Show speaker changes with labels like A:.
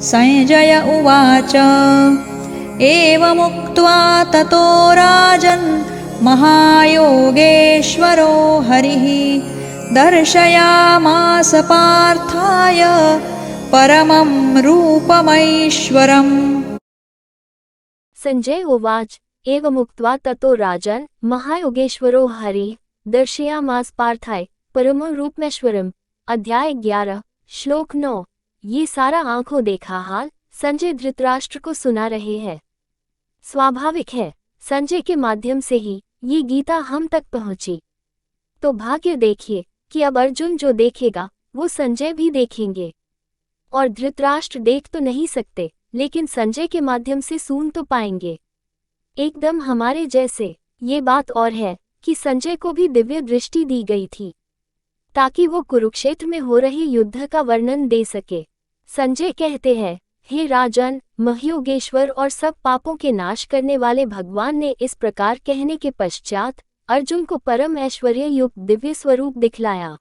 A: संजय उवाच एवमुक्त्वा ततो राजन् महायोगेश्वरो हरिः दर्शयामास पार्थाय परमं रूपमैश्वरम्।
B: संजय उवाच एवमुक्त्वा ततो राजन् महायोगेश्वरो हरिः दर्शयामास पार्थाय परमं रूपमेश्वरम्। अध्याय 11 श्लोक 9। ये सारा आंखों देखा हाल संजय धृतराष्ट्र को सुना रहे हैं। स्वाभाविक है, संजय के माध्यम से ही ये गीता हम तक पहुंची। तो भाग्य देखिए कि अब अर्जुन जो देखेगा वो संजय भी देखेंगे। और धृतराष्ट्र देख तो नहीं सकते, लेकिन संजय के माध्यम से सुन तो पाएंगे। एकदम हमारे जैसे। ये बात और है कि संजय को भी दिव्य दृष्टि दी गई थी ताकि वो कुरुक्षेत्र में हो रहे युद्ध का वर्णन दे सके। संजय कहते हैं, हे राजन, महयोगेश्वर और सब पापों के नाश करने वाले भगवान ने इस प्रकार कहने के पश्चात अर्जुन को परम ऐश्वर्य युक्त दिव्य स्वरूप दिखलाया।